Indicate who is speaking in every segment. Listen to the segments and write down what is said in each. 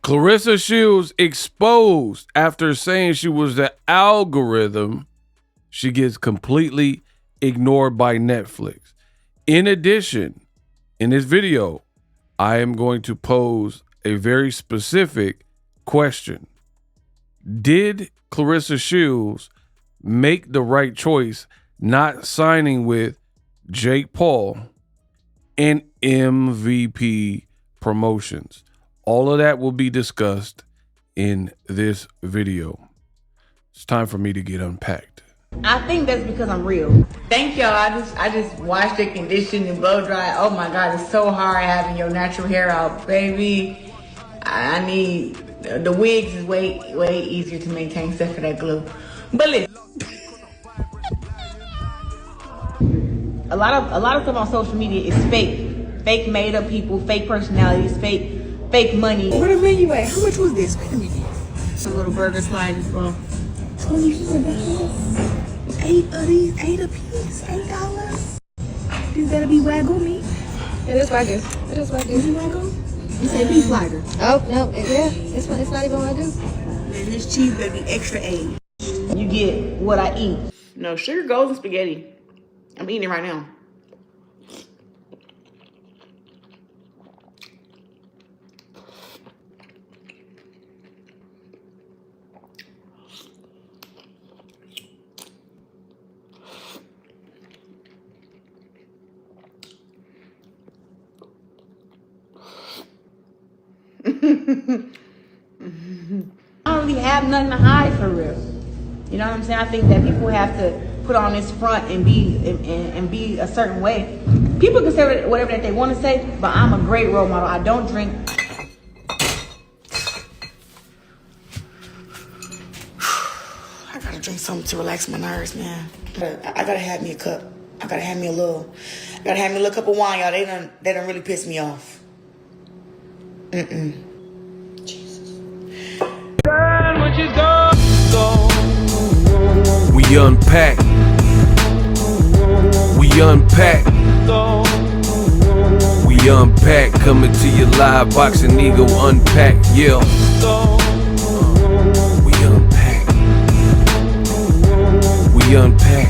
Speaker 1: Claressa Shields exposed after saying she was the algorithm. She gets completely ignored by Netflix. In addition, in this video, I am going to pose a very specific question. Did Claressa Shields make the right choice not signing with Jake Paul and MVP Promotions? All of that will be discussed in this video. It's time for me to get unpacked.
Speaker 2: I think that's because I'm real. Thank y'all. I just washed it, conditioned, and blow dry. Oh my God, it's so hard having your natural hair out, baby. I need the wigs is way easier to maintain except for that glue. But listen, a lot of stuff on social media is fake made up people, fake personalities, fake money.
Speaker 3: Where the menu at? How much was this?
Speaker 2: Some little burger slices, bro.
Speaker 3: $24. 8 of these, 8 a piece, $8. This gotta be Wagyu meat.
Speaker 4: It is Wagyu. It is Wagyu.
Speaker 3: Is it Wagyu? You said beef lighter.
Speaker 4: Oh, no, it's not even Wagyu.
Speaker 3: And this cheese gotta be extra 8.
Speaker 2: You get what I eat. No, sugar goes in spaghetti. I'm eating it right now. I don't really have nothing to hide for real. You know what I'm saying? I think that people have to put on this front and be a certain way. People can say whatever that they want to say, but I'm a great role model. I don't drink. I gotta drink something to relax my nerves, man. I gotta have me a cup. I gotta have me a little cup of wine, y'all. They done really piss me off. Jesus.
Speaker 1: We unpack. We unpack. We unpack. Coming to you live, Boxingego Unpack. Yeah. We unpack. We unpack.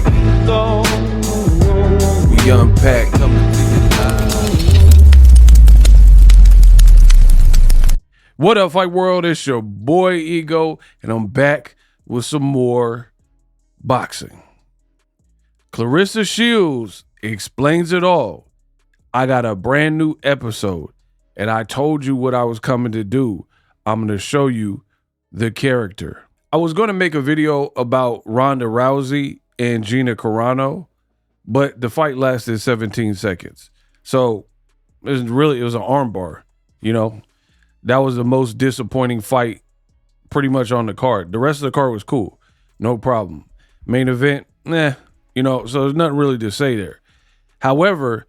Speaker 1: We unpack. Coming to you live. What up, Fight World? It's your boy Ego, and I'm back with some more boxing. Claressa Shields explains it all. I got a brand new episode, and I told you what I was coming to do. I'm going to show you the character. I was going to make a video about Ronda Rousey and Gina Carano, but the fight lasted 17 seconds. So it was an armbar, you know. That was the most disappointing fight pretty much on the card. The rest of the card was cool. No problem. Main event, you know, so there's nothing really to say there. However,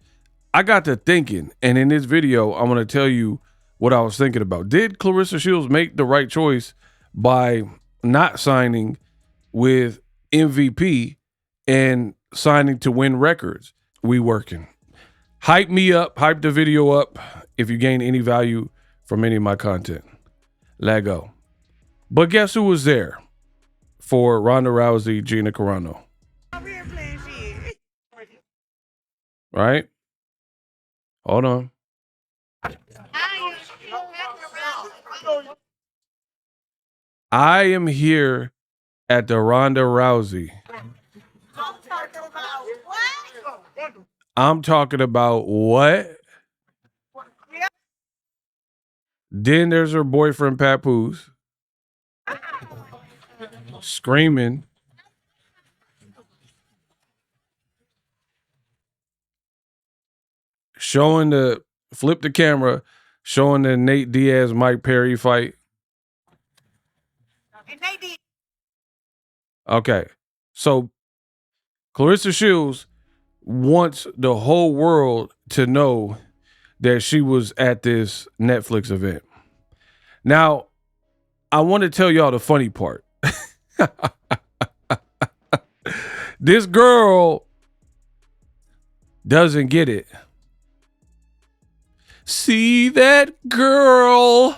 Speaker 1: I got to thinking, and in this video, I'm going to tell you what I was thinking about. Did Claressa Shields make the right choice by not signing with MVP and signing to WYNN Records? We working. Hype me up, hype the video up if you gain any value from any of my content. Let go. But guess who was there for Ronda Rousey, Gina Carano? Right? Hold on. I am here at the Ronda Rousey. I'm talking about what? Then there's her boyfriend, Papoose, screaming. Flip the camera, showing the Nate Diaz, Mike Perry fight. Okay, so Claressa Shields wants the whole world to know that she was at this Netflix event. Now, I want to tell y'all the funny part. This girl doesn't get it. See that girl?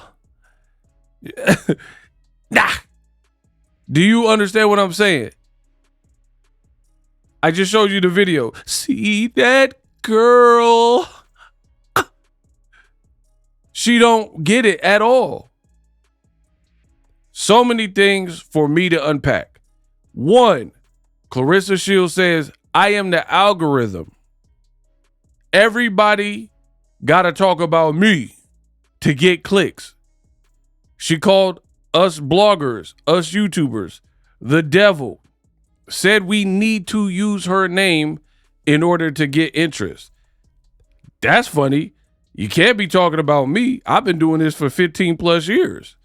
Speaker 1: Nah. Do you understand what I'm saying? I just showed you the video. See that girl? She don't get it at all. So many things for me to unpack. One, Claressa Shields says, I am the algorithm. Everybody got to talk about me to get clicks. She called us bloggers, us YouTubers, the devil. Said we need to use her name in order to get interest. That's funny. You can't be talking about me. I've been doing this for 15 plus years.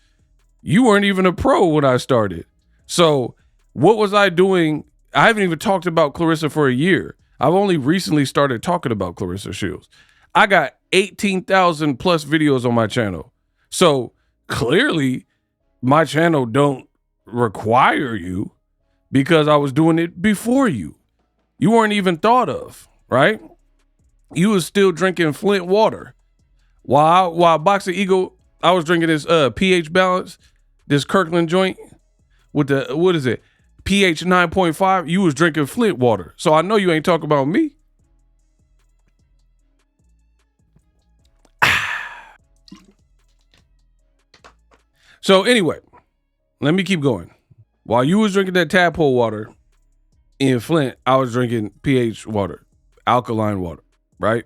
Speaker 1: You weren't even a pro when I started. So what was I doing? I haven't even talked about Claressa for a year. I've only recently started talking about Claressa Shields. I got 18,000 plus videos on my channel. So clearly my channel don't require you because I was doing it before you. You weren't even thought of, right? You was still drinking Flint water. While Boxingego, I was drinking this pH balance, this Kirkland joint with the, what is it? pH 9.5. You was drinking Flint water. So I know you ain't talking about me. So anyway, let me keep going. While you was drinking that tadpole water in Flint, I was drinking pH water, alkaline water, right?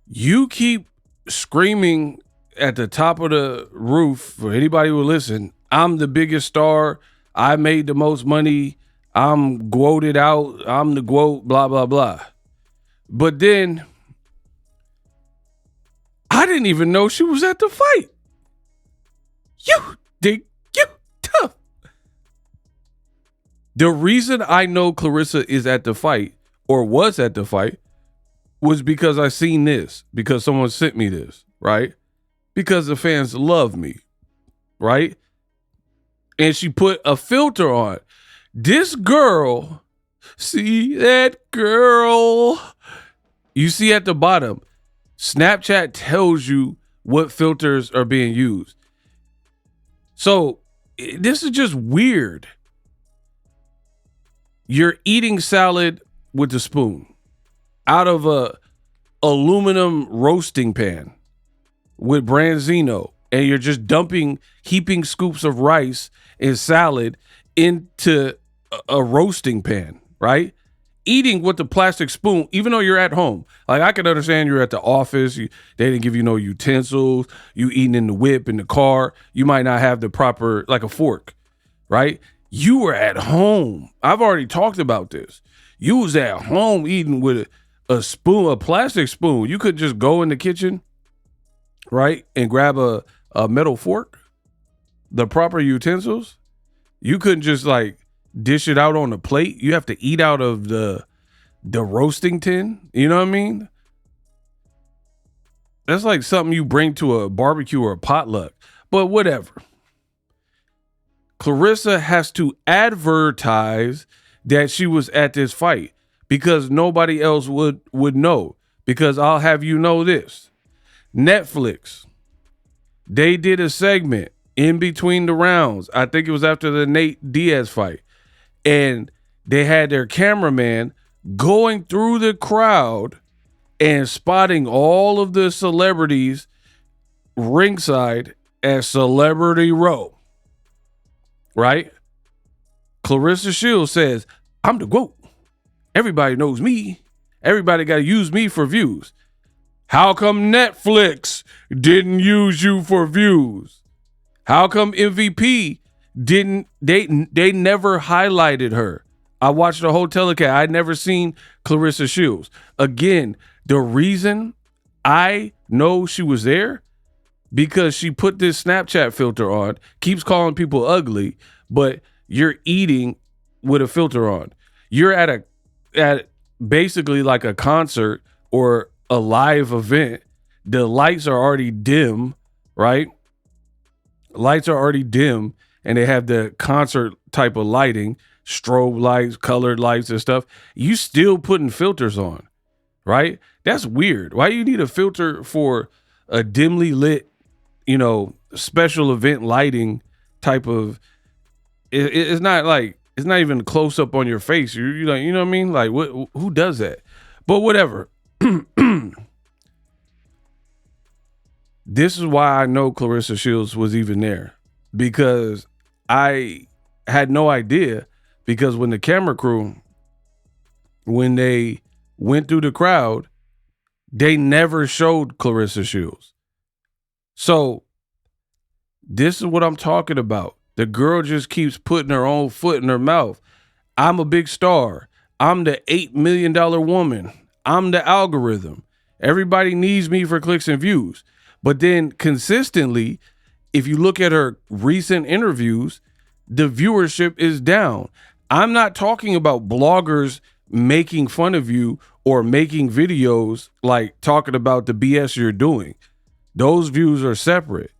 Speaker 1: You keep screaming at the top of the roof for anybody who will listen. I'm the biggest star. I made the most money. I'm quoted out. I'm the quote, blah, blah, blah. But then I didn't even know she was at the fight. You dig you tough. The reason I know Claressa is at the fight or was at the fight was because I seen this, because someone sent me this, right? Because the fans love me, right? And she put a filter on. This girl, see that girl? You see at the bottom, Snapchat tells you what filters are being used. So this is just weird. You're eating salad with a spoon out of a aluminum roasting pan with branzino, and you're just heaping scoops of rice and salad into a roasting pan, right? Eating with the plastic spoon, even though you're at home. Like, I can understand you're at the office. They didn't give you no utensils. You eating in the whip, in the car. You might not have the proper, like a fork, right? You were at home. I've already talked about this. You was at home eating with a spoon, a plastic spoon. You could just go in the kitchen, right, and grab a metal fork, the proper utensils. You couldn't just like dish it out on a plate. You have to eat out of the roasting tin. You know what I mean? That's like something you bring to a barbecue or a potluck. But whatever. Claressa has to advertise that she was at this fight because nobody else would know. Because I'll have you know this. Netflix, they did a segment in between the rounds. I think it was after the Nate Diaz fight. And they had their cameraman going through the crowd and spotting all of the celebrities ringside at Celebrity Row. Right? Claressa Shields says, I'm the GOAT. Everybody knows me. Everybody got to use me for views. How come Netflix didn't use you for views? How come MVP didn't, they never highlighted her? I watched the whole telecast. I'd never seen Claressa Shields. Again, the reason I know she was there, because she put this Snapchat filter on, keeps calling people ugly, but you're eating with a filter on. You're at basically like a concert or a live event. The lights are already dim, right? Lights are already dim, and they have the concert type of lighting, strobe lights, colored lights and stuff. You still putting filters on, right? That's weird. Why do you need a filter for a dimly lit you know, special event lighting type of. It's not like it's not even close up on your face. You know what I mean? Like who does that? But whatever. This is why I know Claressa Shields was even there, because I had no idea, because when the camera crew, when they went through the crowd, they never showed Claressa Shields. So this is what I'm talking about. The girl just keeps putting her own foot in her mouth. I'm a big star. I'm the $8 million woman. I'm the algorithm. Everybody needs me for clicks and views. But then consistently, if you look at her recent interviews, the viewership is down. I'm not talking about bloggers making fun of you or making videos like talking about the BS you're doing. Those views are separate.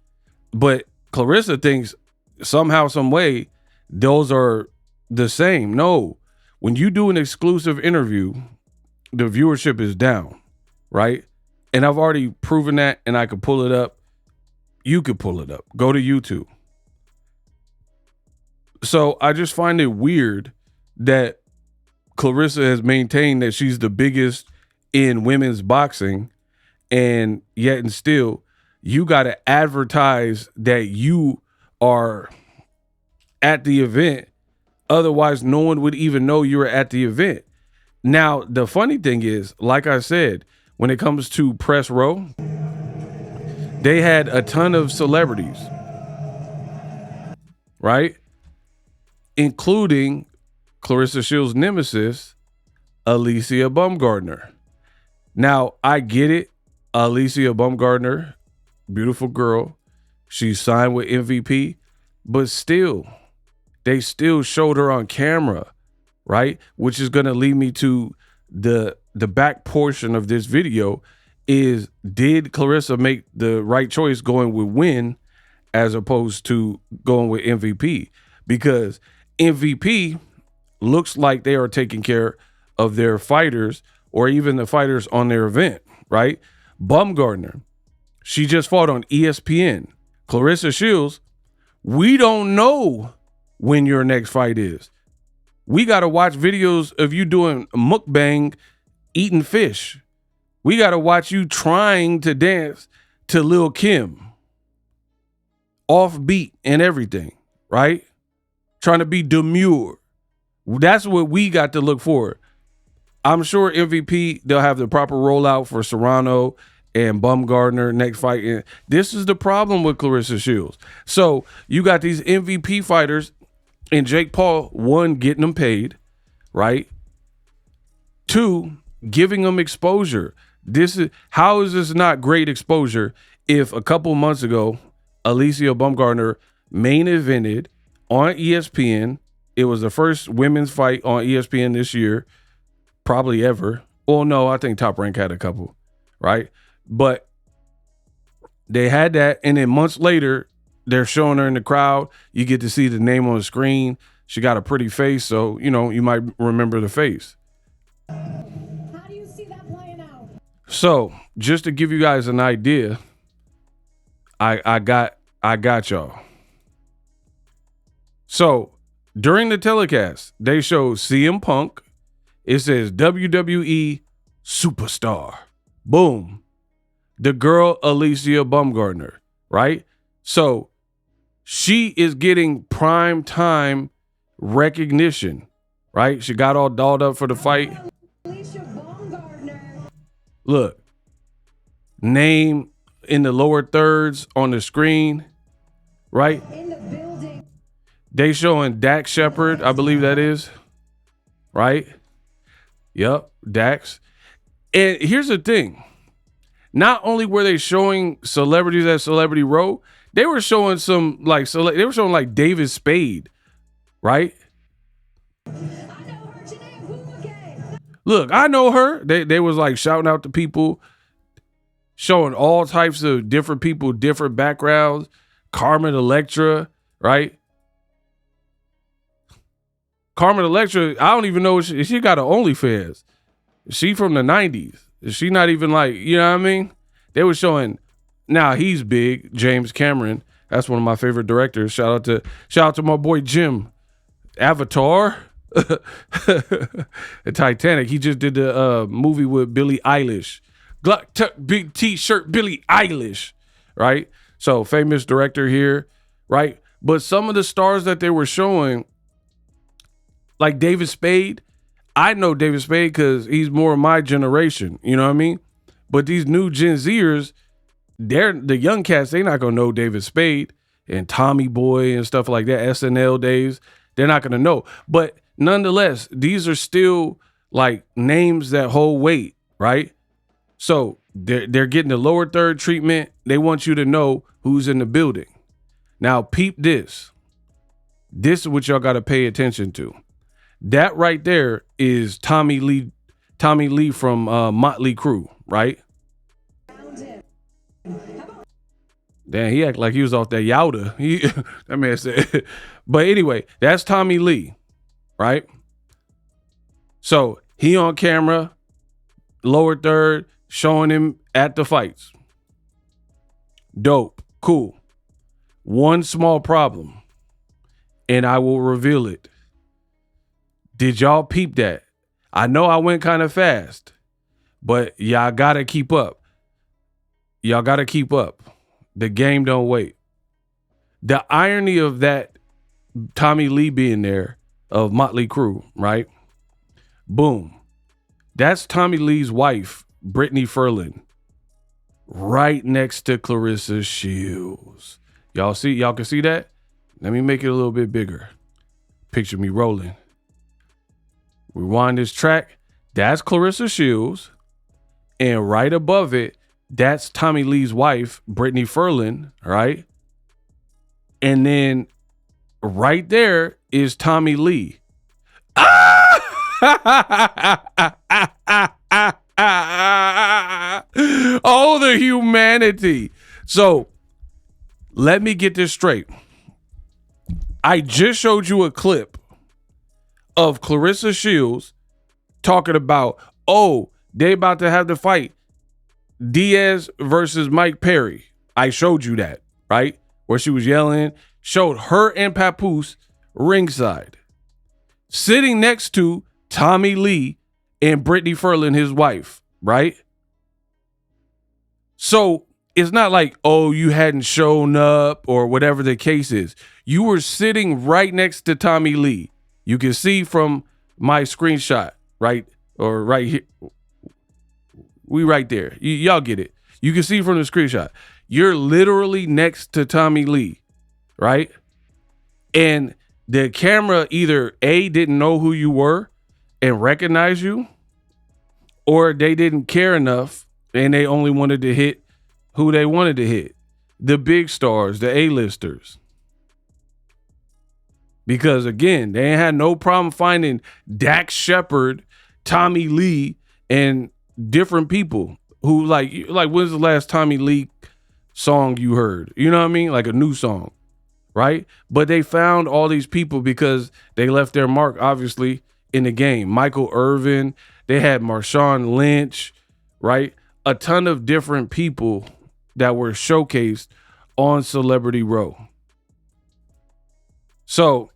Speaker 1: But Claressa thinks somehow, some way, those are the same. No, when you do an exclusive interview, the viewership is down, right? And I've already proven that, and I could pull it up. You could pull it up. Go to YouTube. So I just find it weird that Claressa has maintained that she's the biggest in women's boxing, and yet and still you got to advertise that you are at the event. Otherwise, no one would even know you were at the event. Now, the funny thing is, like I said, when it comes to press row, they had a ton of celebrities, right? Including Claressa Shields' nemesis, ALYCIA Baumgardner. Now, I get it. ALYCIA Baumgardner, beautiful girl. She signed with MVP, but still, they still showed her on camera, right? Which is going to lead me to the back portion of this video is, did Claressa make the right choice going with WYNN as opposed to going with MVP? Because MVP looks like they are taking care of their fighters or even the fighters on their event, right? Baumgardner, she just fought on ESPN. Claressa Shields, we don't know when your next fight is. We got to watch videos of you doing mukbang, eating fish. We got to watch you trying to dance to Lil Kim. Off beat and everything, right? Trying to be demure. That's what we got to look for. I'm sure MVP, they'll have the proper rollout for Serrano and Baumgardner next fight. And this is the problem with Claressa Shields. So you got these MVP fighters and Jake Paul, one, getting them paid, right? Two, giving them exposure. How is this not great exposure if a couple months ago, ALYCIA Baumgardner main evented on ESPN. It was the first women's fight on ESPN this year, probably ever. Well, no, I think Top Rank had a couple, right? But they had that, and then months later, they're showing her in the crowd. You get to see the name on the screen. She got a pretty face, so, you know, you might remember the face.
Speaker 5: How do you see that playing out?
Speaker 1: So, just to give you guys an idea, I got y'all. So, during the telecast, they show CM Punk. It says WWE Superstar. Boom. The girl ALYCIA Baumgardner, right? So, she is getting prime time recognition, right? She got all dolled up for the fight. Look, name in the lower thirds on the screen, right?
Speaker 5: In the building.
Speaker 1: They showing Dax Shepard, I believe that is, right? Yep, Dax. And here's the thing. Not only were they showing celebrities at Celebrity Row, they were showing some they were showing like David Spade, right? Look, I know her. They was like shouting out to people, showing all types of different people, different backgrounds. Carmen Electra, right? Carmen Electra, I don't even know if she got an OnlyFans. She from the 90s. She not even like, you know what I mean? They were showing now he's big. James Cameron. That's one of my favorite directors. Shout out to my boy Jim. Avatar. Titanic. He just did the movie with Billie Eilish. Glock tuck big t-shirt Billie Eilish. Right? So famous director here. Right? But some of the stars that they were showing, like David Spade, I know David Spade because he's more of my generation. You know what I mean? But these new Gen Zers, the young cats, they not gonna know David Spade and Tommy Boy and stuff like that, SNL days. They're not gonna know. But nonetheless, these are still like names that hold weight, right? So they're getting the lower third treatment. They want you to know who's in the building. Now peep this. This is what y'all gotta pay attention to. That right there is Tommy Lee from Motley Crue, right? Damn, he act like he was off that Yowda. That man said. But anyway, that's Tommy Lee, right? So he on camera, lower third, showing him at the fights. Dope, cool. One small problem, and I will reveal it. Did y'all peep that? I know I went kind of fast, but y'all gotta keep up. Y'all gotta keep up. The game don't wait. The irony of that Tommy Lee being there of Motley Crue, right? Boom. That's Tommy Lee's wife, Brittany Ferlin, right next to Claressa Shields. Y'all can see that? Let me make it a little bit bigger. Picture me rolling. Rewind this track. That's Claressa Shields. And right above it, that's Tommy Lee's wife, Brittany Ferlin, right? And then right there is Tommy Lee. Oh, the humanity. So let me get this straight. I just showed you a clip of Claressa Shields talking about, oh, they about to have the fight. Diaz versus Mike Perry. I showed you that, right? Where she was yelling, showed her and Papoose ringside, sitting next to Tommy Lee and Brittany Ferlin, his wife, right? So it's not like, oh, you hadn't shown up or whatever the case is. You were sitting right next to Tommy Lee. You can see from my screenshot, right? Or right here. We right there. Y'all get it. You can see from the screenshot. You're literally next to Tommy Lee, right? And the camera either A, didn't know who you were and recognize you, or they didn't care enough and they only wanted to hit who they wanted to hit. The big stars, the A-listers. Because again, they ain't had no problem finding Dax Shepard, Tommy Lee, and different people who like when's the last Tommy Lee song you heard? You know what I mean? Like a new song, right? But they found all these people because they left their mark, obviously, in the game. Michael Irvin, they had Marshawn Lynch, right? A ton of different people that were showcased on Celebrity Row. So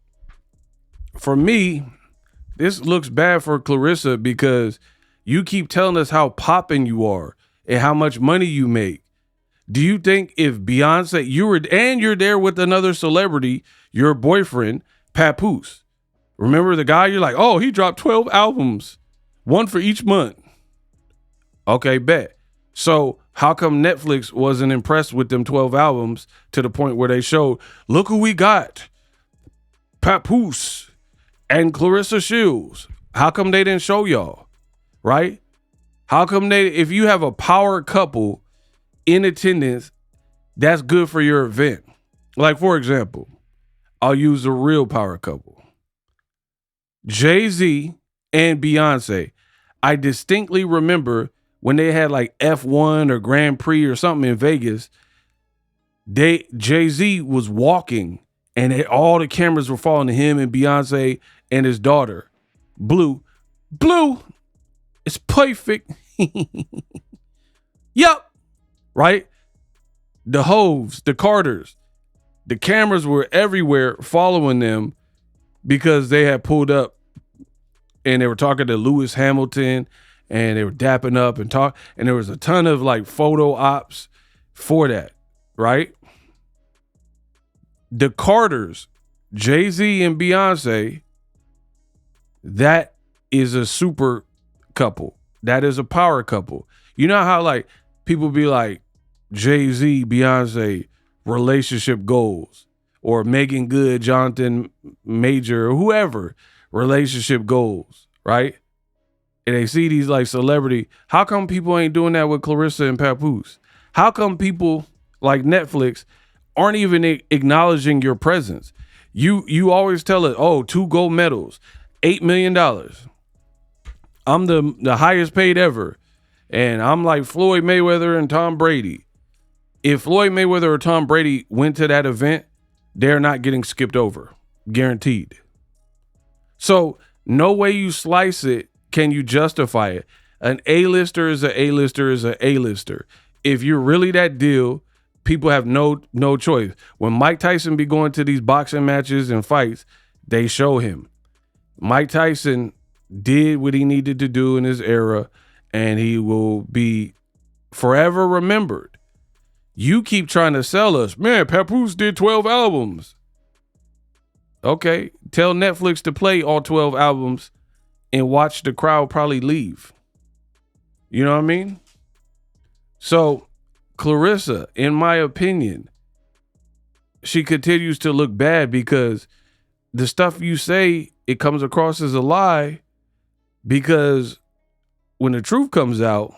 Speaker 1: for me, this looks bad for Claressa because you keep telling us how poppin' you are and how much money you make. Do you think if Beyonce, you're there with another celebrity, your boyfriend, Papoose? Remember the guy? You're like, oh, he dropped 12 albums, one for each month. Okay, bet. So how come Netflix wasn't impressed with them 12 albums to the point where they showed, look who we got, Papoose and Claressa Shields? How come they didn't show y'all? Right? How come if you have a power couple in attendance, that's good for your event? Like, for example, I'll use a real power couple. Jay-Z and Beyonce. I distinctly remember when they had like F1 or Grand Prix or something in Vegas, Jay-Z was walking and all the cameras were following him and Beyonce and his daughter. Blue. It's perfect. Yup. Right? the Hoves, the Carters, the cameras were everywhere following them because they had pulled up and they were talking to Lewis Hamilton and they were dapping up and talk. And there was a ton of like photo ops for that, right? The Carters, Jay-Z and Beyonce, that is a super couple. That is a power couple. You know how like people be like Jay-Z, Beyonce, relationship goals, or Megan Good, Jonathan Major, or whoever, relationship goals, right? And they see these like celebrity. How come people ain't doing that with Claressa and Papoose? How come people like Netflix aren't even acknowledging your presence? You always tell it, oh, 2 gold medals, $8 million. I'm the highest paid ever. And I'm like Floyd Mayweather and Tom Brady. If Floyd Mayweather or Tom Brady went to that event, they're not getting skipped over. Guaranteed. So no way you slice it can you justify it. An A-lister is an A-lister is an A-lister. If you're really that deal, people have no choice. When Mike Tyson be going to these boxing matches and fights, they show him. Mike Tyson did what he needed to do in his era, and he will be forever remembered. You keep trying to sell us, man, Papoose did 12 albums. Okay, tell Netflix to play all 12 albums and watch the crowd probably leave. You know what I mean? So Claressa, in my opinion, she continues to look bad because the stuff you say, it comes across as a lie, because when the truth comes out,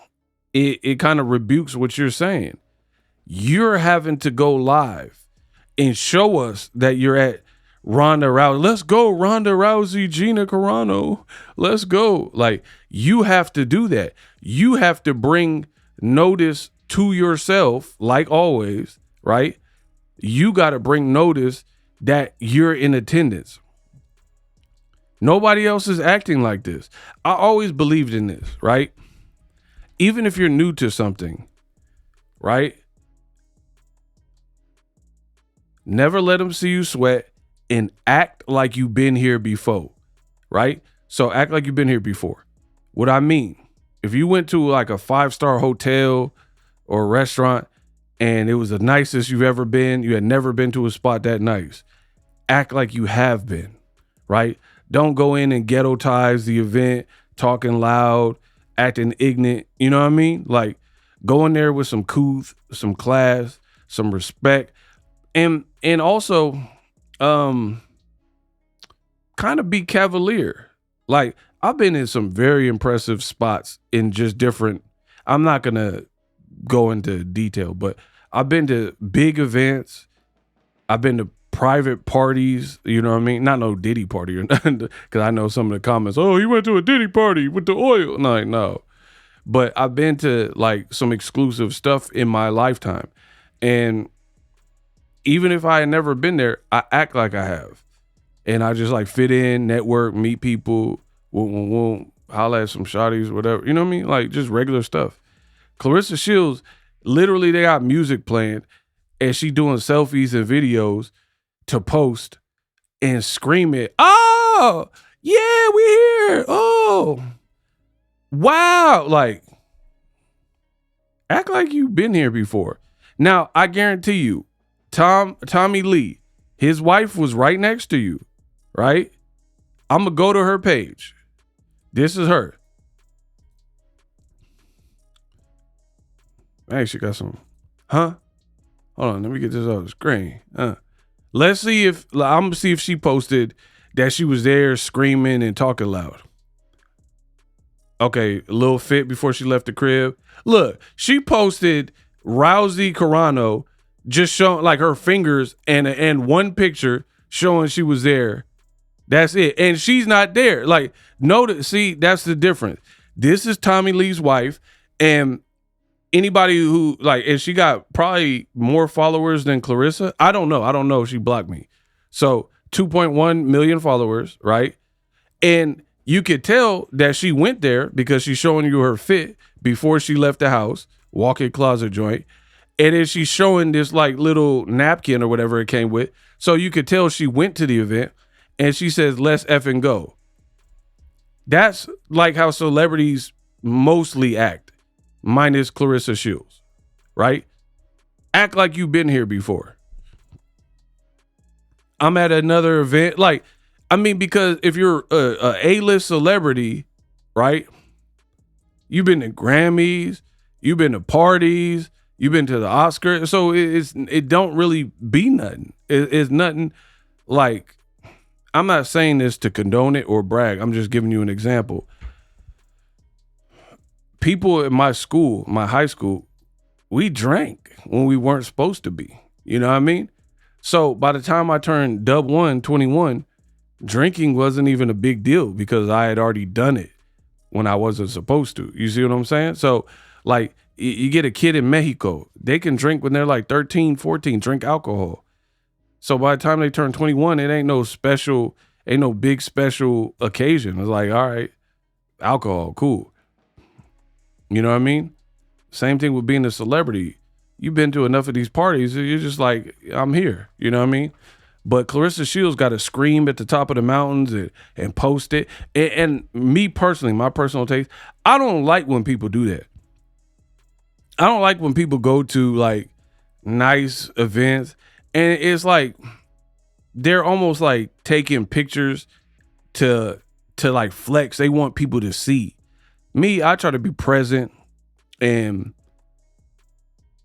Speaker 1: it kind of rebukes what you're saying. You're having to go live and show us that you're at Ronda Rousey. Let's go, Ronda Rousey, Gina Carano. Let's go. Like, you have to do that. You have to bring notice to yourself, like always, right? You got to bring notice that you're in attendance. Nobody else is acting like this. I always believed in this, right? Even if you're new to something, right? Never let them see you sweat and act like you've been here before, right? So act like you've been here before. What I mean, if you went to like a 5-star hotel or a restaurant and it was the nicest you've ever been, you had never been to a spot that nice, act like you have been, right? Don't go in and ghettoize the event, talking loud, acting ignorant. You know what I mean? Like, go in there with some couth, some class, some respect, and also kind of be cavalier. Like, I've been in some very impressive spots in just different, I'm not gonna go into detail, but I've been to big events. I've been to private parties, you know what I mean? Not no Diddy party or nothing, because I know some of the comments, oh, you went to a Diddy party with the oil. No. But I've been to like some exclusive stuff in my lifetime. And even if I had never been there, I act like I have. And I just like fit in, network, meet people, holla at some shawties, whatever. You know what I mean? Like just regular stuff. Claressa Shields, literally they got music playing and she doing selfies and videos to post and scream it. Oh, yeah, we here. Oh, wow. Like, act like you've been here before. Now, I guarantee you, Tommy Lee, his wife was right next to you, right? I'm going to go to her page. This is her. Hey, she got some, huh? Hold on, let me get this off the screen. Let's see if, I'm going to see if she posted that she was there screaming and talking loud. Okay, a little fit before she left the crib. Look, she posted Rousey Carano just showing like her fingers and one picture showing she was there. That's it. And she's not there. Like, notice, see, that's the difference. This is Tommy Lee's wife, and anybody who like, and she got probably more followers than Claressa. I don't know. She blocked me. So 2.1 million followers, right? And you could tell that she went there because she's showing you her fit before she left the house, walk-in closet joint. And then she's showing this like little napkin or whatever it came with. So you could tell she went to the event, and she says, let's effing go. That's like how celebrities mostly act, minus Claressa Shields, right? Act like you've been here before. I'm at another event. Like, I mean, because if you're a A-list celebrity, right? You've been to Grammys, you've been to parties, you've been to the Oscars. So it don't really be nothing. It's nothing like, I'm not saying this to condone it or brag. I'm just giving you an example. People in my school, my high school, we drank when we weren't supposed to be. You know what I mean? So by the time I turned dub 21, drinking wasn't even a big deal because I had already done it when I wasn't supposed to. You see what I'm saying? So like you get a kid in Mexico, they can drink when they're like 13, 14, drink alcohol. So by the time they turn 21, it ain't no big special occasion. It's like, all right, alcohol, cool. You know what I mean? Same thing with being a celebrity. You've been to enough of these parties, you're just like, I'm here. You know what I mean? But Claressa Shields got to scream at the top of the mountains and post it. And me personally, my personal taste, I don't like when people do that. I don't like when people go to like nice events and it's like they're almost like taking pictures to like flex. They want people to see. Me, I try to be present, and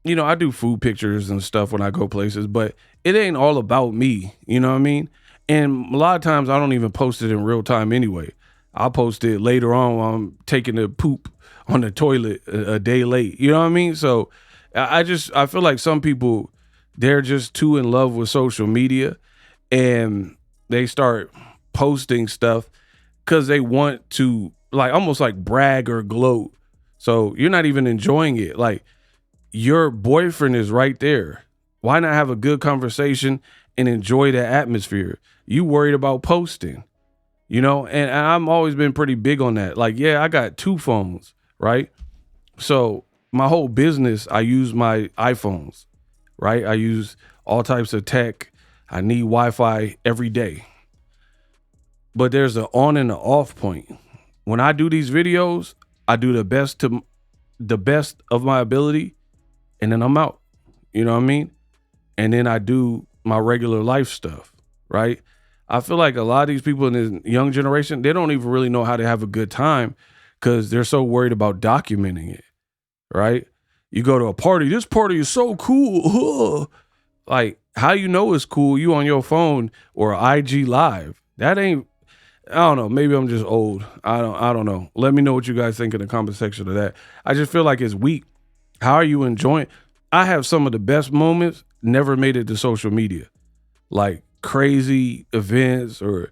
Speaker 1: you know, I do food pictures and stuff when I go places, but it ain't all about me. You know what I mean? And a lot of times I don't even post it in real time anyway. I'll post it later on while I'm taking a poop on the toilet a day late. You know what I mean? So I feel like some people, they're just too in love with social media and they start posting stuff because they want to like almost like brag or gloat. So you're not even enjoying it. Like your boyfriend is right there. Why not have a good conversation and enjoy the atmosphere? You worried about posting, you know? And I've always been pretty big on that. Like, yeah, I got 2 phones, right? So my whole business, I use my iPhones, right? I use all types of tech. I need Wi-Fi every day. But there's an on and an off point. When I do these videos, I do the best of my ability, and then I'm out. You know what I mean? And then I do my regular life stuff, right? I feel like a lot of these people in this young generation, they don't even really know how to have a good time because they're so worried about documenting it, right? You go to a party, this party is so cool. Like, how you know it's cool? You on your phone or IG live. That ain't, I don't know. Maybe I'm just old. I don't know. Let me know what you guys think in the comment section of that. I just feel like it's weak. How are you enjoying? I have some of the best moments never made it to social media, like crazy events or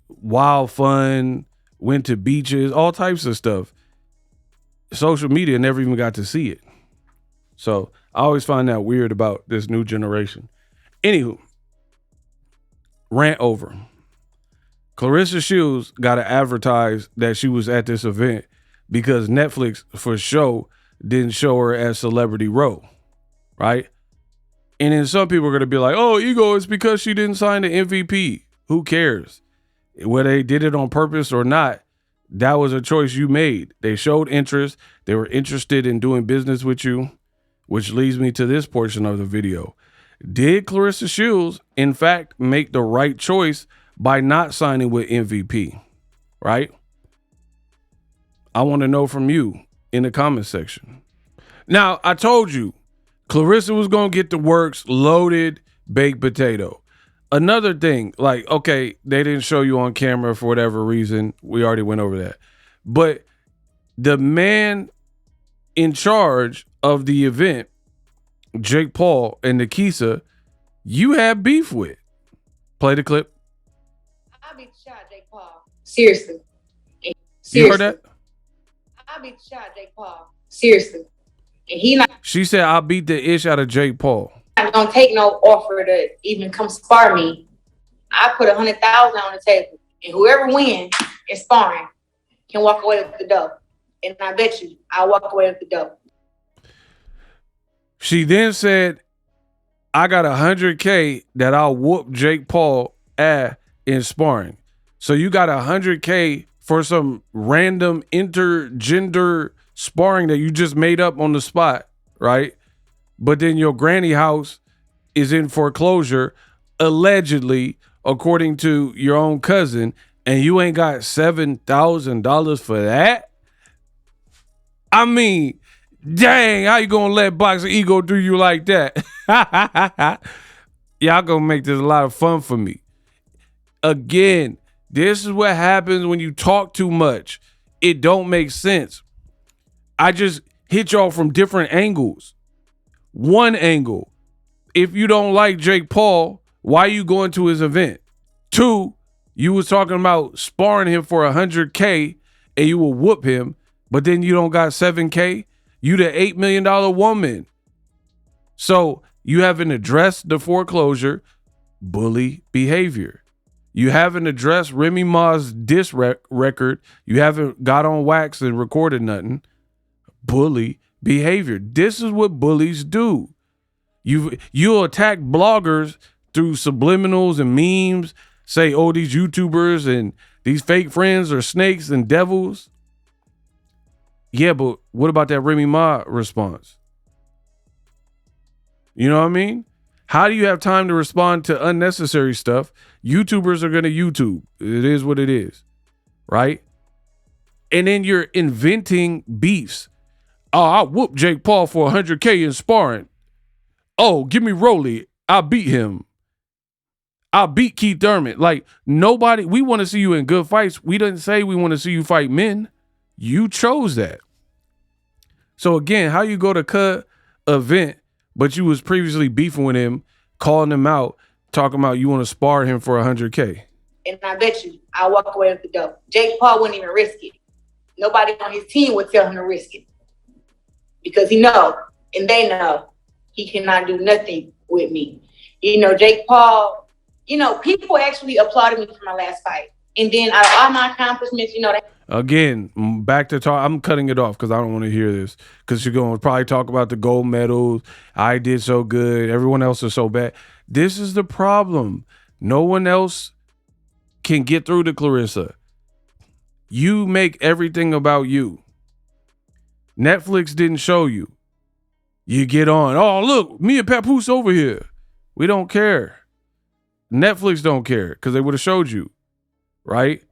Speaker 1: wild fun, went to beaches, all types of stuff. Social media never even got to see it. So I always find that weird about this new generation. Anywho, rant over. Claressa Shields got to advertise that she was at this event because Netflix for sure didn't show her as Celebrity Row, right? And then some people are going to be like, oh, Ego, it's because she didn't sign the MVP. Who cares? Whether they did it on purpose or not, that was a choice you made. They showed interest. They were interested in doing business with you, which leads me to this portion of the video. Did Claressa Shields, in fact, make the right choice by not signing with MVP, right? I want to know from you in the comment section. Now, I told you, Claressa was going to get the works, loaded baked potato. Another thing, like, okay, they didn't show you on camera for whatever reason. We already went over that. But the man in charge of the event, Jake Paul and Nikisa, you had beef with. Play the clip.
Speaker 6: I beat the shot, Jake Paul. Seriously.
Speaker 1: You heard that?
Speaker 6: I beat the shot, Jake Paul. Seriously. And he not
Speaker 1: She said, I'll beat the ish out of Jake Paul.
Speaker 6: gonna take no offer to even come spar me. I put 100,000 on the table, and whoever wins in sparring can walk away with the dub. And I bet you, I'll walk away with the dub.
Speaker 1: She then said, I got 100K that I'll whoop Jake Paul in sparring. So you got 100K for some random intergender sparring that you just made up on the spot, right? But then your granny house is in foreclosure, allegedly, according to your own cousin, and you ain't got $7,000 for that? I mean, dang, how you gonna let Boxingego do you like that? Y'all gonna make this a lot of fun for me. Again, this is what happens when you talk too much. It don't make sense. I just hit y'all from different angles. One angle, if you don't like Jake Paul, why are you going to his event? Two, you was talking about sparring him for 100K and you will whoop him, but then you don't got 7K. You the $8 million woman. So you haven't addressed the foreclosure, bully behavior. You haven't addressed Remy Ma's diss record. You haven't got on wax and recorded nothing. Bully behavior. This is what bullies do. You attack bloggers through subliminals and memes, say, oh, these YouTubers and these fake friends are snakes and devils. Yeah, but what about that Remy Ma response? You know what I mean? How do you have time to respond to unnecessary stuff? YouTubers are going to YouTube. It is what it is, right? And then you're inventing beefs. Oh, I whooped Jake Paul for 100K in sparring. Oh, give me Rolly. I beat him. I beat Keith Thurman. Like, nobody, we want to see you in good fights. We didn't say we want to see you fight men. You chose that. So again, how you go to cut event, but you was previously beefing with him, calling him out, talking about you want to spar him for 100K.
Speaker 6: And I bet you I'll walk away with the dough. Jake Paul wouldn't even risk it. Nobody on his team would tell him to risk it. Because he know, and they know, he cannot do nothing with me. You know, Jake Paul, you know, people actually applauded me for my last fight. And then out of all my accomplishments, you know,
Speaker 1: again, back to talk. I'm cutting it off because I don't want to hear this. Because you're going to probably talk about the gold medals. I did so good. Everyone else is so bad. This is the problem. No one else can get through to Claressa. You make everything about you. Netflix didn't show you. You get on. Oh, look, me and Papoose over here. We don't care. Netflix don't care because they would have showed you, right?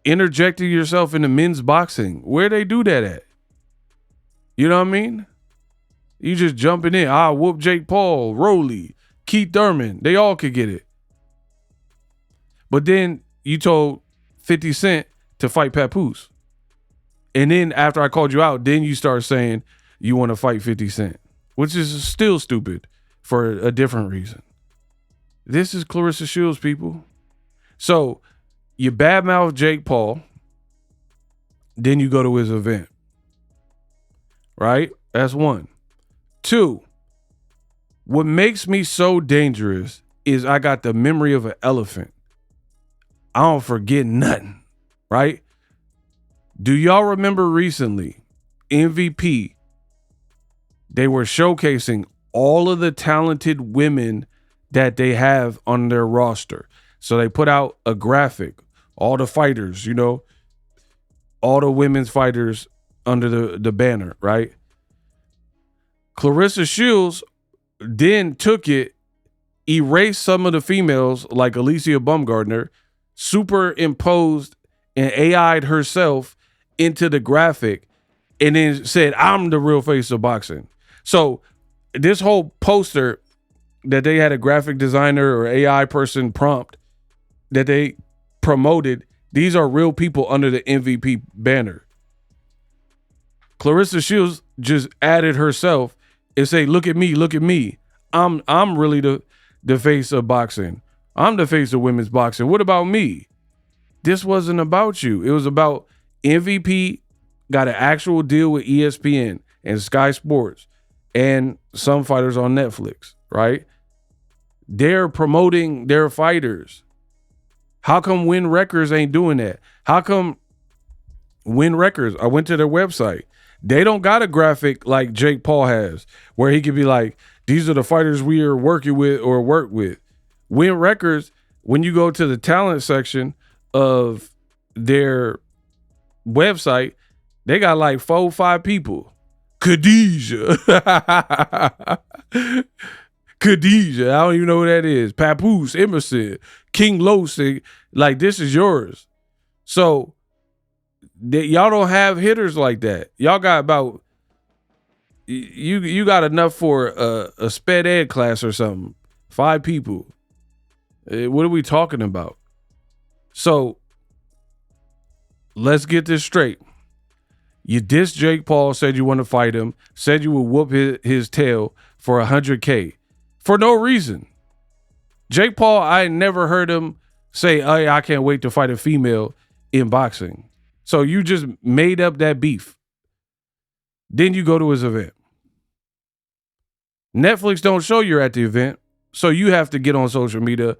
Speaker 1: Interjecting yourself into men's boxing. Where they do that at? You know what I mean? You just jumping in. I whoop Jake Paul, Rolly, Keith Thurman. They all could get it. But then you told 50 Cent to fight Papoose. And then after I called you out, then you start saying you want to fight 50 Cent, which is still stupid for a different reason. This is Claressa Shields, people. So you badmouth Jake Paul, then you go to his event, right? That's one. Two, what makes me so dangerous is I got the memory of an elephant. I don't forget nothing, right? Do y'all remember recently, MVP, they were showcasing all of the talented women that they have on their roster. So they put out a graphic, all the fighters, you know, all the women's fighters under the banner, right? Claressa Shields then took it, erased some of the females like ALYCIA BAUMGARDNER, superimposed and AI'd herself into the graphic, and then said, I'm the real face of boxing. So this whole poster that they had a graphic designer or AI person prompt that they promoted, these are real people under the MVP banner. Claressa Shields just added herself and say, look at me, look at me. I'm really the face of boxing. I'm the face of women's boxing. What about me? This wasn't about you. It was about MVP got an actual deal with ESPN and Sky Sports and some fighters on Netflix, right? They're promoting their fighters. How come WYNN Records ain't doing that? How come WYNN Records, I went to their website, They don't got a graphic like Jake Paul has, where he could be like, these are the fighters we are working with or work with. WYNN Records, when you go to the talent section of their website, they got like 4 or 5 people. Khadijah. Khadijah. I don't even know who that is. Papoose, Emerson, King Los. Like, this is yours. So y'all don't have hitters like that. Y'all got about, you got enough for a sped ed class or something. 5 people. What are we talking about? So let's get this straight. You dissed Jake Paul, said you want to fight him, said you would whoop his tail for $100K for no reason. Jake Paul, I never heard him say, "Hey, I can't wait to fight a female in boxing." So you just made up that beef. Then you go to his event. Netflix don't show you're at the event, so you have to get on social media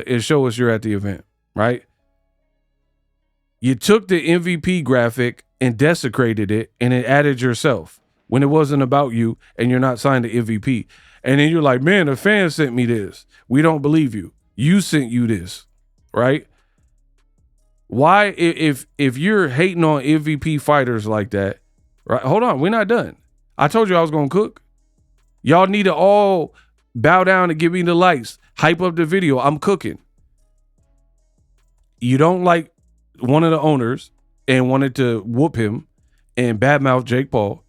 Speaker 1: and show us you're at the event, right? You took the MVP graphic and desecrated it and then added yourself when it wasn't about you and you're not signed to MVP. And then you're like, man, a fan sent me this. We don't believe you. You sent you this, right? Why, if you're hating on MVP fighters like that, right? Hold on, we're not done. I told you I was going to cook. Y'all need to all bow down and give me the likes. Hype up the video. I'm cooking. You don't like one of the owners and wanted to whoop him and badmouth Jake Paul,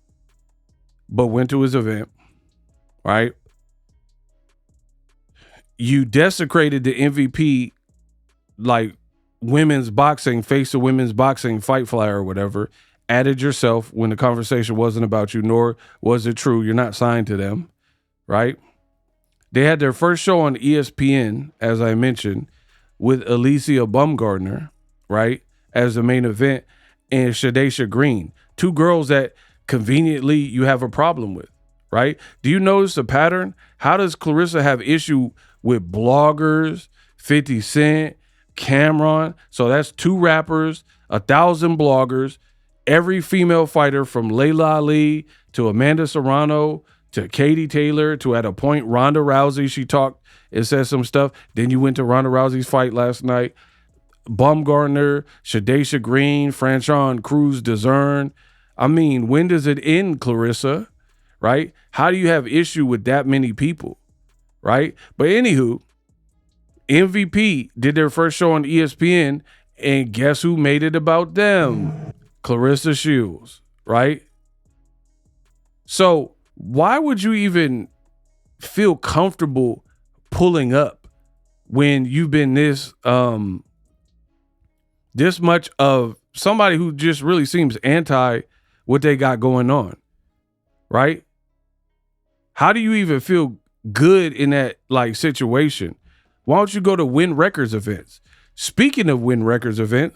Speaker 1: but went to his event, right? You desecrated the MVP, like women's boxing, face of women's boxing fight flyer or whatever, added yourself when the conversation wasn't about you, nor was it true. You're not signed to them, right? They had their first show on ESPN, as I mentioned, with ALYCIA Baumgardner, right, as the main event, and Shadaysha Green, 2 girls that conveniently you have a problem with, right? Do you notice a pattern? How does Claressa have issue with bloggers, 50 Cent, Cameron? So that's 2 rappers, 1,000 bloggers, every female fighter from Layla Ali to Amanda Serrano to Katie Taylor to, at a point, Ronda Rousey. She talked and said some stuff. Then you went to Ronda Rousey's fight last night. Baumgardner, Shadaysha Green, Franchon Cruz Dezern. I mean, when does it end, Claressa? Right? How do you have issue with that many people? Right? But anywho, MVP did their first show on ESPN, and guess who made it about them? Claressa Shields, right? So why would you even feel comfortable pulling up when you've been this much of somebody who just really seems anti what they got going on, right? How do you even feel good in that like situation? Why don't you go to WYNN Records events? Speaking of WYNN Records event,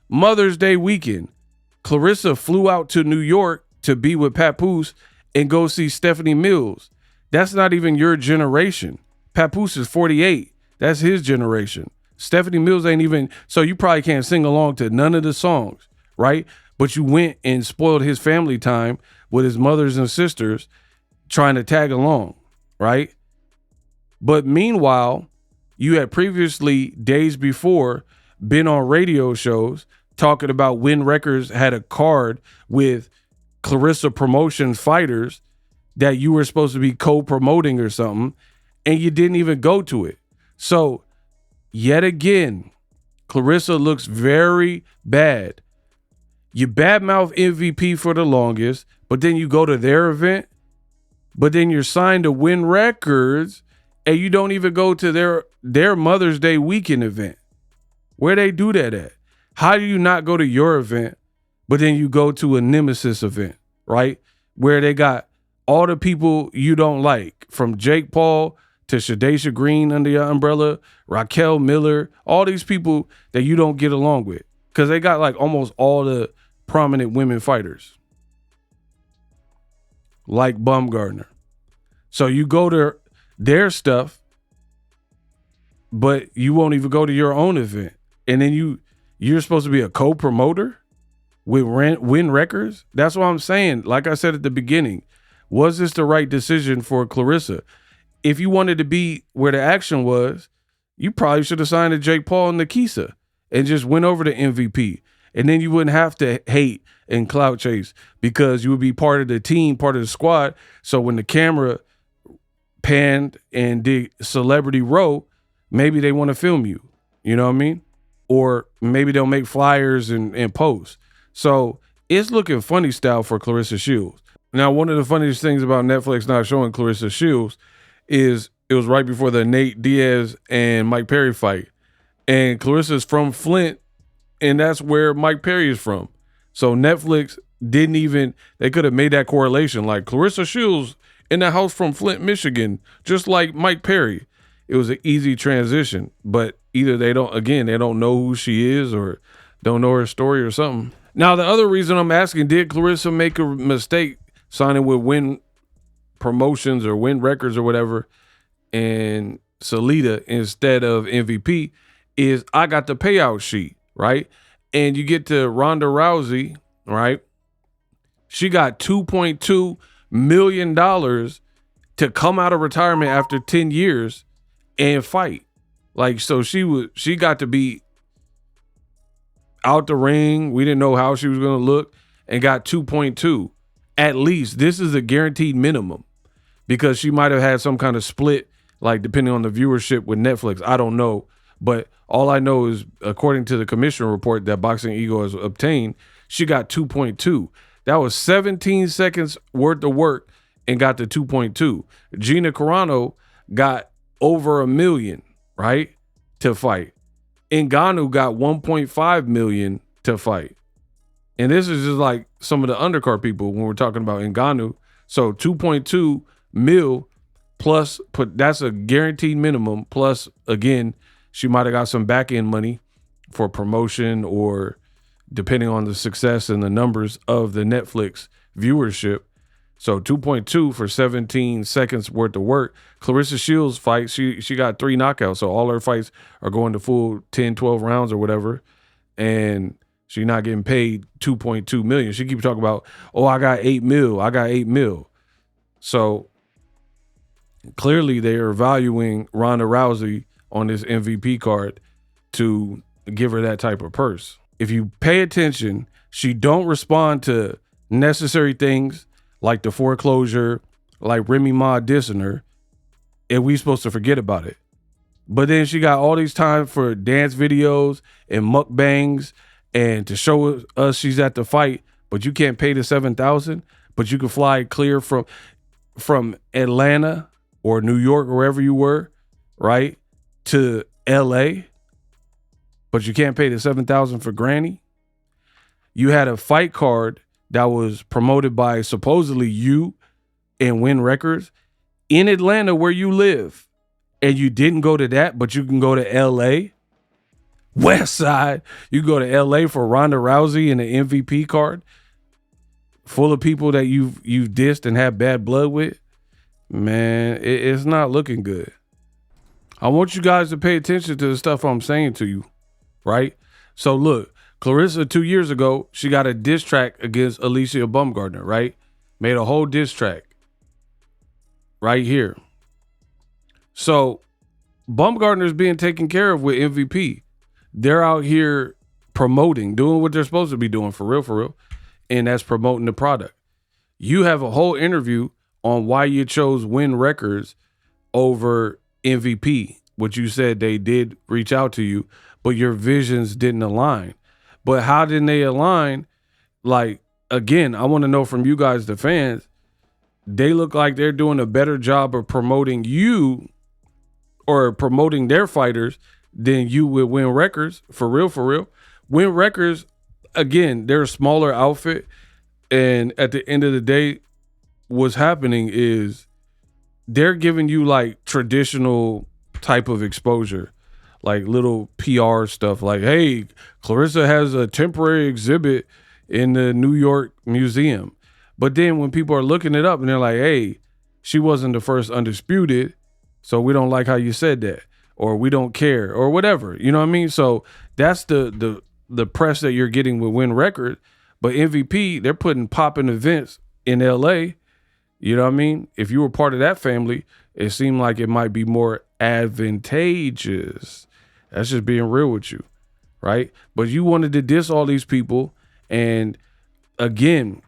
Speaker 1: Mother's Day weekend, Claressa flew out to New York to be with Papoose and go see Stephanie Mills. That's not even your generation. Papoose is 48. That's his generation. Stephanie Mills ain't even, so you probably can't sing along to none of the songs, right? But you went and spoiled his family time with his mothers and sisters trying to tag along, right? But meanwhile, you had previously, days before, been on radio shows talking about WYNN Records had a card with Claressa Promotions fighters that you were supposed to be co-promoting or something, and you didn't even go to it. So yet again, Claressa looks very bad. You badmouth MVP for the longest, but then you go to their event, but then you're signed to WYNN Records, and you don't even go to their Mother's Day weekend event. Where they do that at? How do you not go to your event, but then you go to a nemesis event, right? Where they got all the people you don't like, from Jake Paul to Shadaysha Green under your umbrella, Raquel Miller, all these people that you don't get along with, because they got like almost all the prominent women fighters, like Baumgardner. So you go to their stuff, but you won't even go to your own event. And then you're supposed to be a co-promoter? with Win Records? That's what I'm saying. Like I said at the beginning, was this the right decision for Claressa? If you wanted to be where the action was, you probably should have signed to Jake Paul and Nikisa and just went over to MVP. And then you wouldn't have to hate and clout chase because you would be part of the team, part of the squad. So when the camera panned and did Celebrity Row, maybe they want to film you. You know what I mean? Or maybe they'll make flyers and post. So it's looking funny style for Claressa Shields. Now, one of the funniest things about Netflix not showing Claressa Shields is it was right before the Nate Diaz and Mike Perry fight. And Claressa's from Flint, and that's where Mike Perry is from. So Netflix didn't even, they could have made that correlation, like Claressa Shields in the house from Flint, Michigan, just like Mike Perry. It was an easy transition, but either they don't know who she is or don't know her story or something. Now, the other reason I'm asking, did Claressa make a mistake signing with WYNN Promotions or WYNN Records or whatever and Salida instead of MVP? Is I got the payout sheet, right? And you get to Ronda Rousey, right? She got $2.2 million to come out of retirement after 10 years and fight. Like, so she got to be out the ring. We didn't know how she was going to look and got 2.2. At least this is a guaranteed minimum because she might have had some kind of split, like depending on the viewership with Netflix. I don't know. But all I know is, according to the commission report that Boxingego has obtained, she got 2.2. That was 17 seconds worth of work and got the 2.2. Gina Carano got over $1 million, right, to fight. Ngannou got 1.5 million to fight. And this is just like some of the undercard people when we're talking about Ngannou. So 2.2 mil plus, that's a guaranteed minimum. Plus, again, she might have got some back end money for promotion or depending on the success and the numbers of the Netflix viewership. So 2.2 for 17 seconds worth of work. Claressa Shields fight, she got 3 knockouts. So all her fights are going to full 10, 12 rounds or whatever. And she's not getting paid 2.2 million. She keeps talking about, oh, I got 8 mil. I got 8 mil. So clearly they are valuing Ronda Rousey on this MVP card to give her that type of purse. If you pay attention, she don't respond to necessary things like the foreclosure, like Remy Ma dissing her, and we supposed to forget about it. But then she got all these time for dance videos and mukbangs and to show us she's at the fight, but you can't pay the $7,000, but you can fly clear from Atlanta or New York, wherever you were, right, to LA, but you can't pay the $7,000 for Granny. You had a fight card that was promoted by supposedly you and WYNN Records in Atlanta where you live, and you didn't go to that, but you can go to LA, West Side. You go to LA for Ronda Rousey and an MVP card full of people that you've dissed and had bad blood with. Man, it's not looking good. I want you guys to pay attention to the stuff I'm saying to you, right? So look, Claressa 2 years ago, she got a diss track against ALYCIA BAUMGARDNER, right? Made a whole diss track right here. So Baumgardner's being taken care of with MVP. They're out here promoting, doing what they're supposed to be doing for real. And that's promoting the product. You have a whole interview on why you chose WYNN Records over MVP, which you said they did reach out to you, but your visions didn't align. But how didn't they align? Like, again, I want to know from you guys, the fans, they look like they're doing a better job of promoting you or promoting their fighters than you with WYNN Records, for real. WYNN Records, again, they're a smaller outfit, and at the end of the day, what's happening is they're giving you like traditional type of exposure, like little PR stuff like, hey, Claressa has a temporary exhibit in the New York Museum. But then when people are looking it up and they're like, hey, she wasn't the first undisputed, so we don't like how you said that, or we don't care, or whatever. You know what I mean? So that's the press that you're getting with WYNN Records. But MVP, they're putting popping events in LA. You know what I mean? If you were part of that family, it seemed like it might be more advantageous. That's just being real with you, right? But you wanted to diss all these people. And again,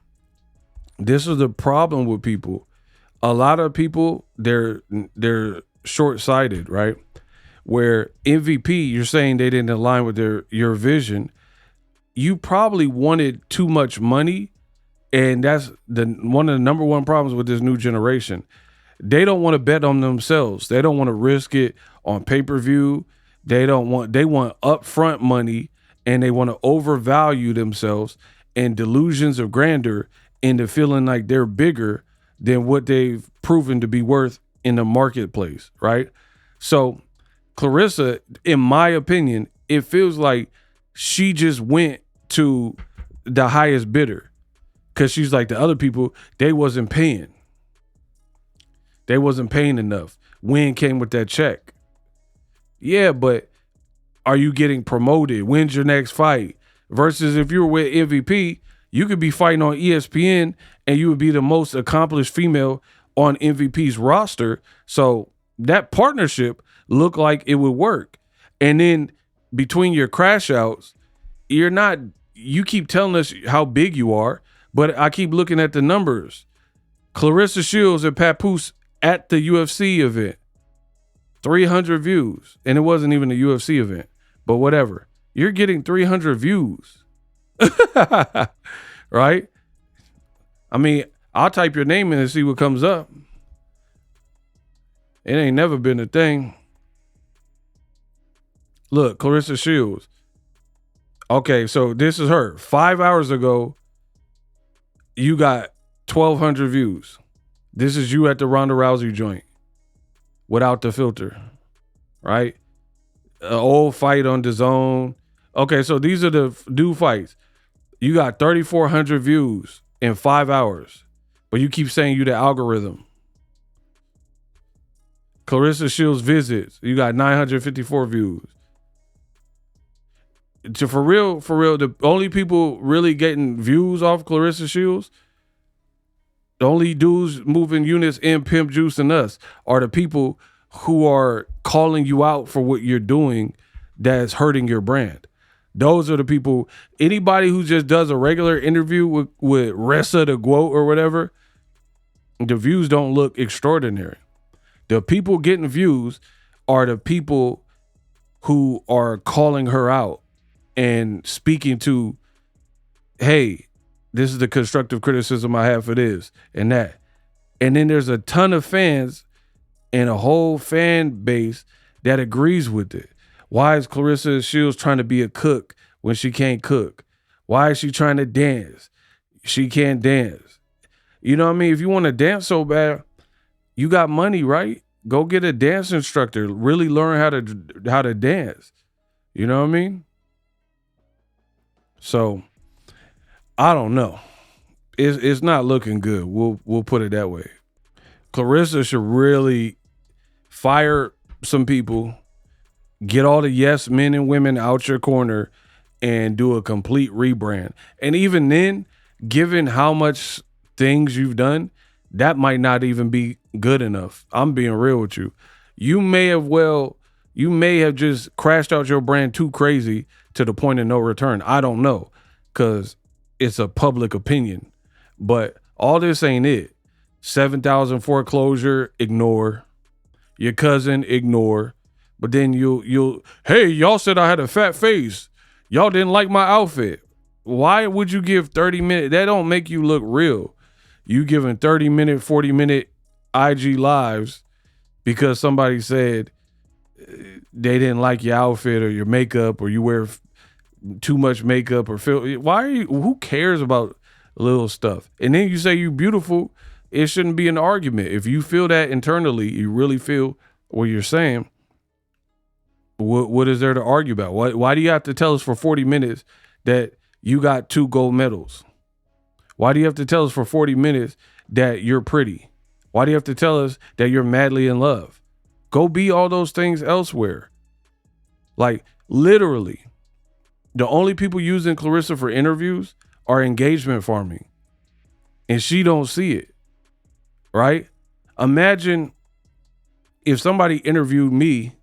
Speaker 1: this is the problem with people. A lot of people, they're short-sighted, right? Where MVP, you're saying they didn't align with your vision. You probably wanted too much money, and that's one of the number one problems with this new generation. They don't want to bet on themselves. They don't want to risk it on pay-per-view. They want upfront money, and they want to overvalue themselves and delusions of grandeur into feeling like they're bigger than what they've proven to be worth in the marketplace, right? So Claressa, in my opinion, it feels like she just went to the highest bidder because she's like, the other people, they wasn't paying. They wasn't paying enough. WYNN came with that check. Yeah, but are you getting promoted? When's your next fight? Versus if you were with MVP, you could be fighting on ESPN and you would be the most accomplished female on MVP's roster. So that partnership looked like it would work. And then between your crash outs, you keep telling us how big you are, but I keep looking at the numbers. Claressa Shields and Papoose at the UFC event, 300 views. And it wasn't even a UFC event, but whatever. You're getting 300 views. Right? I mean, I'll type your name in and see what comes up. It ain't never been a thing. Look, Claressa Shields. Okay, so this is her. 5 hours ago, you got 1,200 views. This is you at the Ronda Rousey joint without the filter, right? An old fight on DAZN. Okay, so these are the new fights. You got 3,400 views in 5 hours, but you keep saying you the algorithm. Claressa Shields visits. You got 954 views. For real, the only people really getting views off Claressa Shields, the only dudes moving units in Pimp Juice and us are the people who are calling you out for what you're doing that's hurting your brand. Those are the people. Anybody who just does a regular interview with Ressa the Goat or whatever, the views don't look extraordinary. The people getting views are the people who are calling her out and speaking to, hey, this is the constructive criticism I have for this and that. And then there's a ton of fans and a whole fan base that agrees with it. Why is Claressa Shields trying to be a cook when she can't cook? Why is she trying to dance? She can't dance. You know what I mean? If you want to dance so bad, you got money, right? Go get a dance instructor. Really learn how to dance. You know what I mean? So I don't know. It's not looking good. We'll put it that way. Claressa should really fire some people, get all the yes men and women out your corner, and do a complete rebrand. And even then, given how much things you've done, that might not even be good enough. I'm being real with you. You may have just crashed out your brand too crazy to the point of no return. I don't know, because it's a public opinion. But all this ain't it. 7,000 foreclosure, ignore. Your cousin, ignore. But then you'll, hey, y'all said I had a fat face. Y'all didn't like my outfit. Why would you give 30 minutes? That don't make you look real. You giving 30-minute, 40-minute IG lives because somebody said they didn't like your outfit or your makeup, or you wear too much makeup, or why are you, who cares about little stuff? And then you say you're beautiful. It shouldn't be an argument. If you feel that internally, you really feel what you're saying, what is there to argue about? Why do you have to tell us for 40 minutes that you got 2 gold medals? Why do you have to tell us for 40 minutes that you're pretty? Why do you have to tell us that you're madly in love? Go be all those things elsewhere. Like, literally, the only people using Claressa for interviews are engagement farming. And she don't see it, right? Imagine if somebody interviewed me,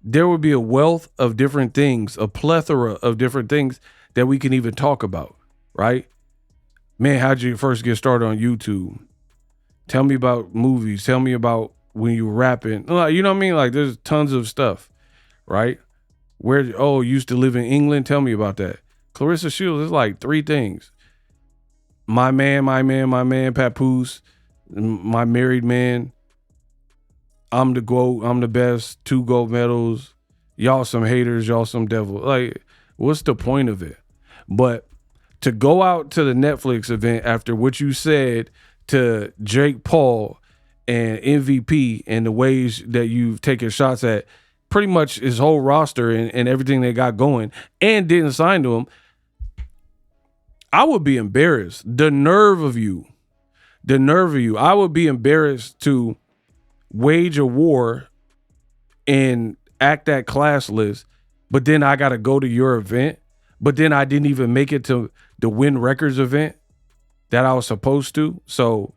Speaker 1: there would be a wealth of different things, a plethora of different things that we can even talk about, right? Man, how'd you first get started on YouTube? Tell me about movies. Tell me about when you were rapping. You know what I mean? Like, there's tons of stuff, right? You used to live in England. Tell me about that. Claressa Shields is like 3 things. My man, Papoose, my married man. I'm the GOAT. I'm the best. 2 gold medals. Y'all some haters. Y'all some devil. Like, what's the point of it? But to go out to the Netflix event after what you said to Jake Paul and MVP and the ways that you've taken shots at pretty much his whole roster and everything they got going and didn't sign to him, I would be embarrassed. The nerve of you. I would be embarrassed to wage a war and act that classless, but then I got to go to your event, but then I didn't even make it to the WYNN Records event that I was supposed to. So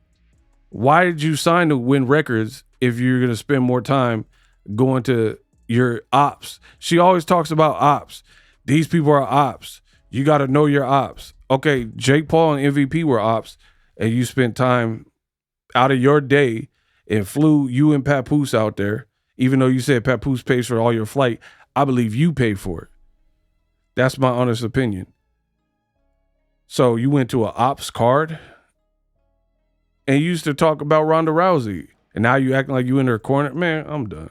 Speaker 1: why did you sign to WYNN Records if you're going to spend more time going to your ops? She always talks about ops. These people are ops. You got to know your ops. Okay, Jake Paul and MVP were ops, and you spent time out of your day and flew you and Papoose out there, even though you said Papoose pays for all your flight. I believe you paid for it. That's my honest opinion. So you went to an ops card and you used to talk about Ronda Rousey, and now you acting like you in her corner. Man, I'm done.